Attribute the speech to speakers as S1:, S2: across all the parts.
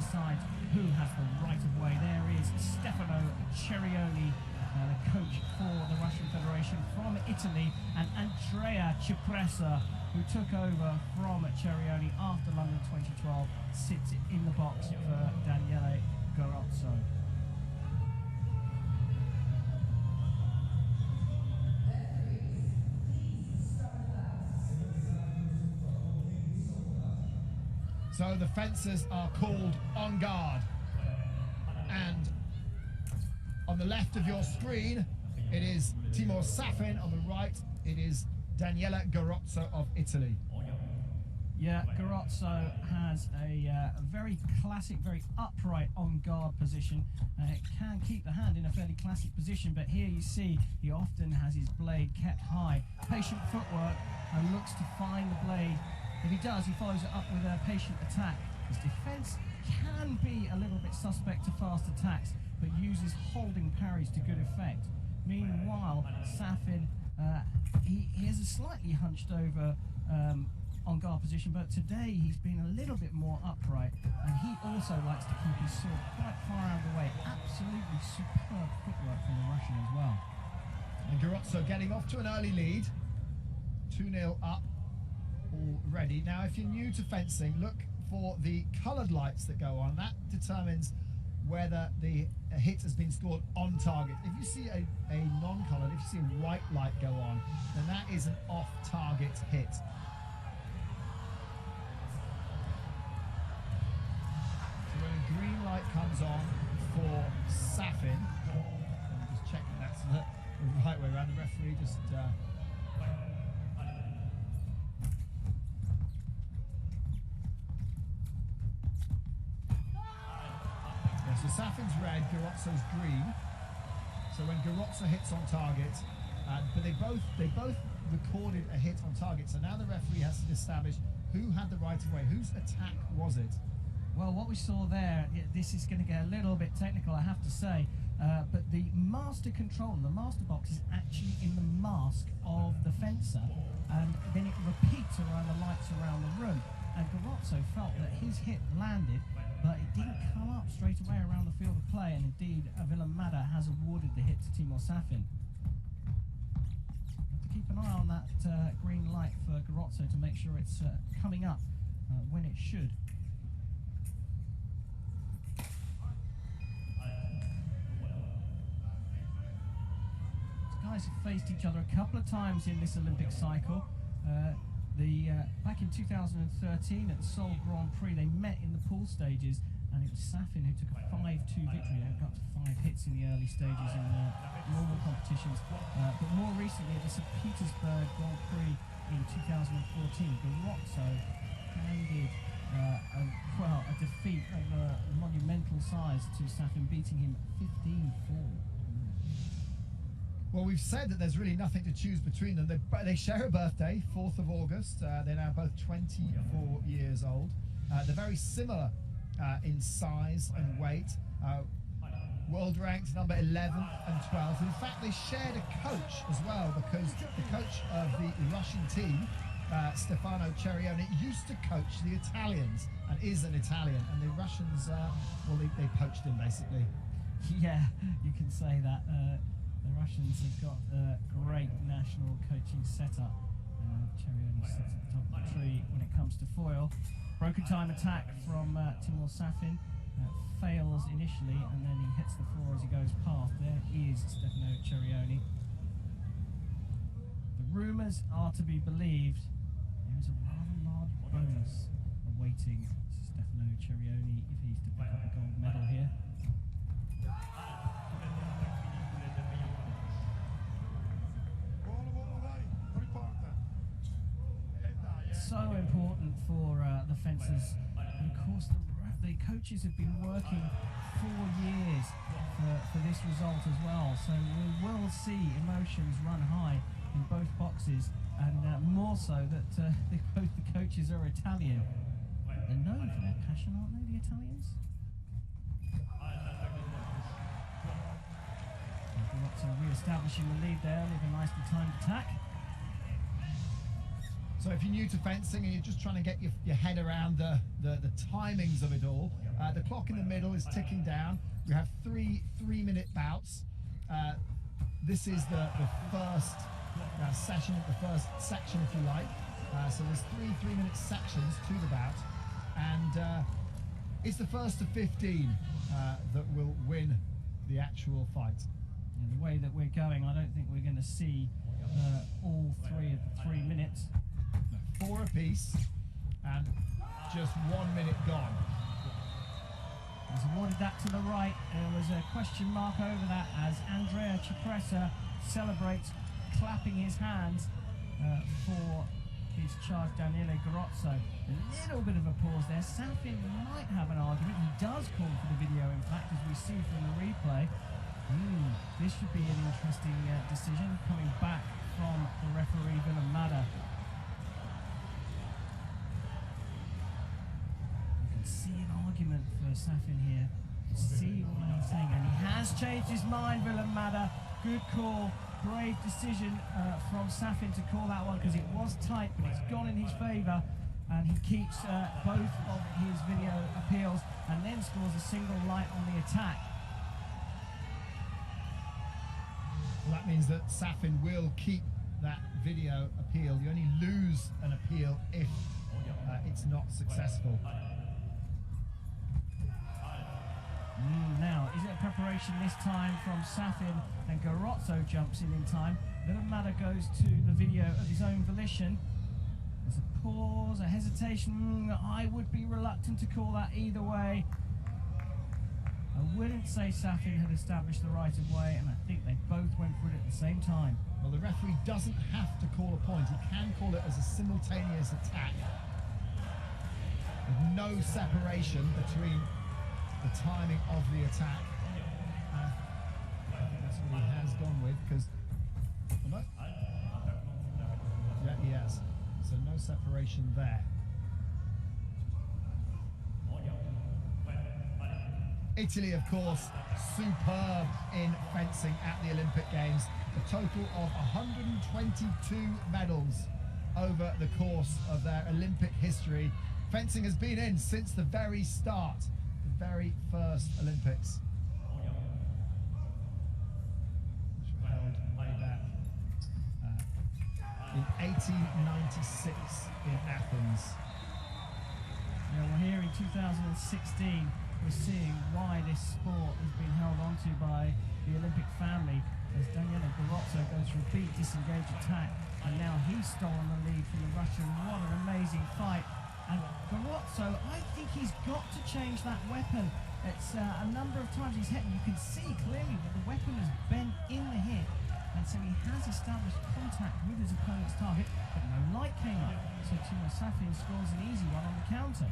S1: decide who has the right of way. There is Stefano Cerioni, the coach for the Russian Federation from Italy, and Andrea Cipressa, who took over from Cerioni after London 2012, sits in the box for Daniele Garozzo.
S2: So the fencers are called on guard, and on the left of your screen it is Timur Safin, on the right it is Daniele Garozzo of Italy.
S1: Yeah, Garozzo has a very classic, very upright on guard position. It can keep the hand in a fairly classic position, but here you see he often has his blade kept high. Patient footwork, and looks to find the blade. If he does, he follows it up with a patient attack. His defence can be a little bit suspect to fast attacks, but uses holding parries to good effect. Meanwhile, Safin, he has a slightly hunched over on guard position, but today he's been a little bit more upright, and he also likes to keep his sword quite far out of the way. Absolutely superb footwork from the Russian as well.
S2: And Garozzo getting off to an early lead, 2-0 up already. Now, if you're new to fencing, look for the coloured lights that go on. That determines whether the hit has been scored on target. If you see a non-coloured, if you see a white light go on, then that is an off-target hit. So when a green light comes on for Safin, I'm just checking that's the right way around. The referee just so Safin's red, Garozzo's green. So when Garozzo hits on target, but they both recorded a hit on target. So now the referee has to establish who had the right of way, whose attack was it.
S1: Well, what we saw there, this is going to get a little bit technical, I have to say, but the master control, the master box, is actually in the mask of the fencer, and then it repeats around the lights around the room. And Garozzo felt that his hit landed, but it didn't come up straight away around the field of play, and indeed Villamada has awarded the hit to Timur Safin. Have to keep an eye on that green light for Garozzo to make sure it's coming up when it should. These guys have faced each other a couple of times in this Olympic cycle. Back in 2013 at the Seoul Grand Prix, they met in the pool stages, and it was Safin who took a 5-2 victory. They got to 5 hits in the early stages in normal competitions. But more recently at the St. Petersburg Grand Prix in 2014, Garozzo handed a defeat of monumental size to Safin, beating him 15-4.
S2: Well, we've said that there's really nothing to choose between them. They share a birthday, 4th of August. They're now both 24 years old. They're very similar in size and weight. World ranked number 11 and 12. In fact, they shared a coach as well, because the coach of the Russian team, Stefano Cerioni, used to coach the Italians and is an Italian. And the Russians, they poached him, basically.
S1: Yeah, you can say that. The Russians have got a great national coaching setup. Cerioni sits at the top of the tree when it comes to foil. Broken time attack from Timur Safin. Fails initially, and then he hits the floor as he goes past. There is Stefano Cerioni. The rumours are to be believed. There is a rather large bonus awaiting Stefano Cerioni if he's to pick up a gold medal here. So important for the fencers, and of course the coaches have been working 4 years for this result as well, so we will see emotions run high in both boxes, and more so that both the coaches are Italian. They're known for their passion, aren't they, the Italians? Garozzo re-establishing the lead there with a nicely timed attack.
S2: So if you're new to fencing and you're just trying to get your head around the the timings of it all. The clock in the middle is ticking down. We have three-minute bouts. This is the first session, the first section, if you like. So there's three-minute sections to the bout, and it's the first of 15 that will win the actual fight.
S1: And the way that we're going, I don't think we're going to see all three of the 3 minutes.
S2: 4 apiece, and just 1 minute gone.
S1: He's awarded that to the right. There was a question mark over that as Andrea Cipressa celebrates, clapping his hands for his charge, Daniele Garozzo. A little bit of a pause there. Safin might have an argument. He does call for the video, in fact, as we see from the replay. This should be an interesting decision coming back from the referee, Villamada. You can see an argument for Safin here. See what he's saying, and he has changed his mind, Villamada. Good call. Brave decision from Safin to call that one, because it was tight, but it's gone in his favour, and he keeps both of his video appeals and then scores a single light on the attack.
S2: Well, that means that Safin will keep that video appeal. You only lose an appeal if it's not successful.
S1: Now, is it a preparation this time from Safin, and Garozzo jumps in time. Villamada goes to the video of his own volition. There's a pause, a hesitation. I would be reluctant to call that either way. I wouldn't say Safin had established the right of way, and I think they both went for it at the same time.
S2: Well, the referee doesn't have to call a point. He can call it as a simultaneous attack, with no separation between the timing of the attack. I think that's what he has gone with, because yeah, he has. So no separation there. Italy, of course, superb in fencing at the Olympic Games. A total of 122 medals over the course of their Olympic history. Fencing has been in since the very start, the very first Olympics, which were held way back in 1896 in Athens.
S1: Yeah, well, here in 2016, we're seeing why this sport has been held onto by the Olympic family, as Daniele Garozzo goes for a beat, disengage attack, and now he's stolen the lead from the Russian. What an amazing fight. And Garozzo, I think he's got to change that weapon. It's a number of times he's hit, and you can see clearly that the weapon is bent in the hip, and so he has established contact with his opponent's target, but no light came up. So Timo Safin scores an easy one on the counter.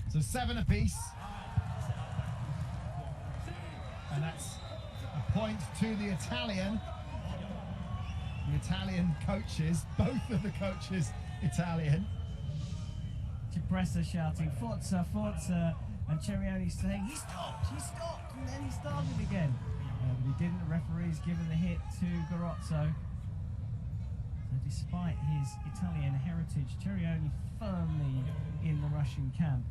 S2: So 7 apiece, and that's a point to the Italian. The Italian coaches, both of the coaches Italian.
S1: Cipressa shouting, Forza, Forza, and Cerioni saying, he stopped, and then he started again. But he didn't. The referee's given the hit to Garozzo. So despite his Italian heritage, Cerioni firmly in the Russian camp.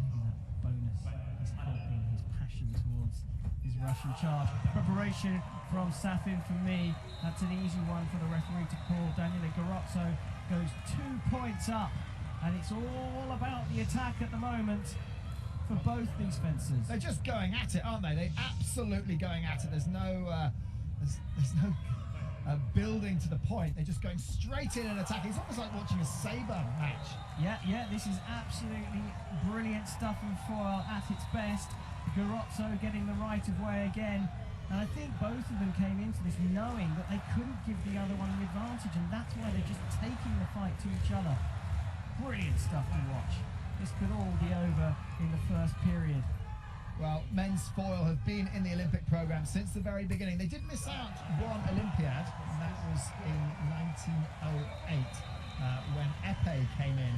S1: Maybe that bonus is helping his passion towards his Russian charge. Preparation from Safin for me. That's an easy one for the referee to call. Daniele Garozzo goes 2 points up, and it's all about the attack at the moment for both these fencers.
S2: They're just going at it, aren't they? They're absolutely going at it. There's no building to the point. They're just going straight in and attacking. It's almost like watching a sabre match.
S1: Yeah, this is absolutely brilliant stuff in foil at its best. Garozzo getting the right of way again. And I think both of them came into this knowing that they couldn't give the other one an advantage, and that's why they're just taking the fight to each other. Brilliant stuff to watch. This could all be over in the first period.
S2: Well, men's foil have been in the Olympic programme since the very beginning. They did miss out one Olympiad, and that was in 1908 when Epée came in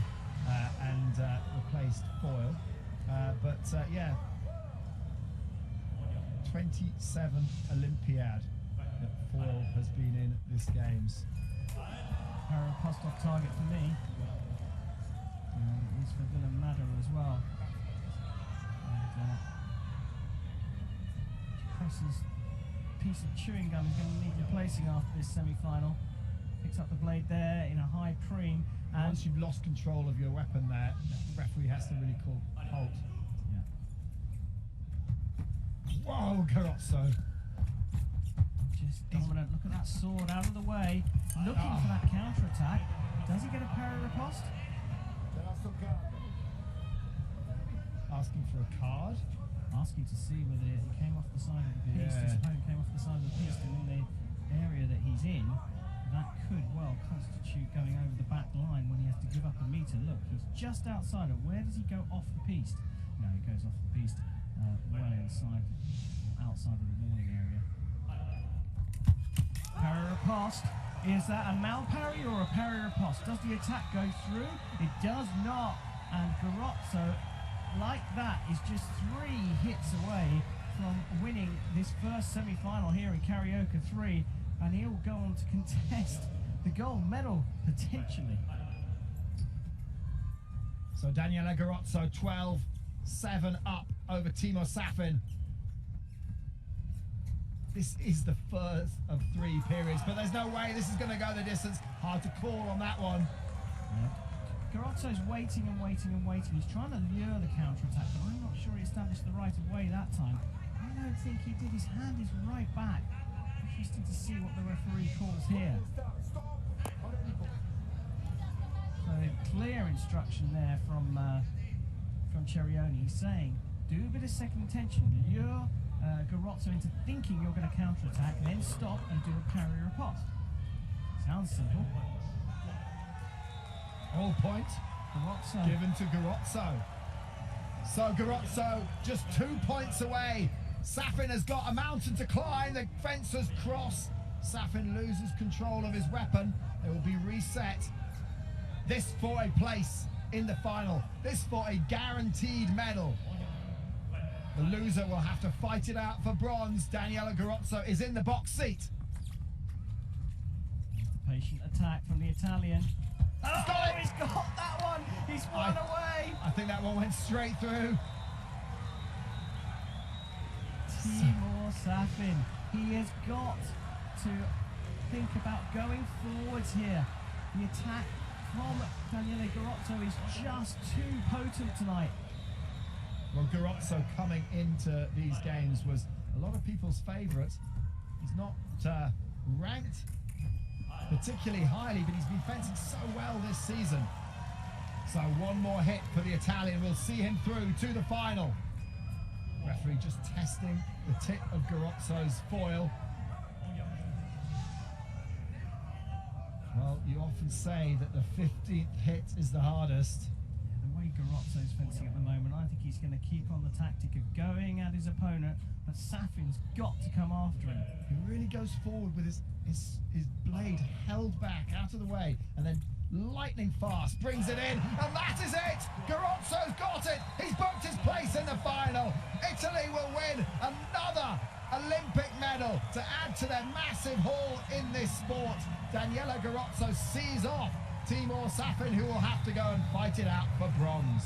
S2: and replaced foil. Yeah, 27 Olympiad that foil has been in this games.
S1: Para post off target for me. It is for Villamada as well. And Press's piece of chewing gum is going to need replacing after this semi-final. Picks up the blade there in a high preen. And
S2: once you've lost control of your weapon there, the referee has to really call halt. Yeah. Whoa, Garozzo.
S1: Just dominant. Look at that sword out of the way. Looking for that counter-attack. Does he get a parry riposte?
S2: Asking for a card.
S1: Asking to see whether he came off the side of the piece. His opponent came off the side of the piece, and in the area that he's in, that could well constitute going over the back line when he has to give up a meter. Look, he's just outside of. Where does he go off the piece? No, he goes off the piece well inside, outside of the warning area. Parry riposte. Is that a mal parry or a parry riposte? Does the attack go through? It does not. And Garozzo, like that, is just 3 hits away from winning this first semi-final here in Karaoke 3, and he'll go on to contest the gold medal potentially.
S2: So Daniele Garozzo 12-7 up over Timo Safin. This is the first of 3 periods, but there's no way this is going to go the distance. Hard to call on that one.
S1: Garozzo's waiting and waiting and waiting. He's trying to lure the counter-attack, but I'm not sure he established the right of way that time. I don't think he did. His hand is right back. Interesting to see what the referee calls here. So clear instruction there from Cerioni. He's saying, do a bit of second intention, lure Garozzo into thinking you're going to counter-attack, then stop and do a parry riposte. Sounds simple.
S2: All point
S1: Garozzo
S2: given to Garozzo. So Garozzo just 2 points away. Safin has got a mountain to climb. The fence has crossed. Safin loses control of his weapon. It will be reset. This for a place in the final. This for a guaranteed medal. The loser will have to fight it out for bronze. Daniele Garozzo is in the box seat.
S1: Patient attack from the Italian. Oh, he's got that one! He's run away!
S2: I think that one went straight through.
S1: Timo Safin. He has got to think about going forwards here. The attack from Daniele Garozzo is just too potent tonight.
S2: Well, Garozzo coming into these games was a lot of people's favourite. He's not ranked particularly highly, but he's been fencing so well this season. So one more hit for the Italian will see him through to the final. Referee just testing the tip of Garozzo's foil. Well, you often say that the 15th hit is the hardest.
S1: The way Garozzo's fencing at the moment, I think he's going to keep on the tactic of going at his opponent, but Safin's got to come after him.
S2: He really goes forward with his blade held back out of the way, and then lightning fast brings it in, and that is it! Garozzo's got it! He's booked his place in the final. Italy will win another Olympic medal to add to their massive haul in this sport. Daniele Garozzo sees off Timo Safin, who will have to go and fight it out for bronze.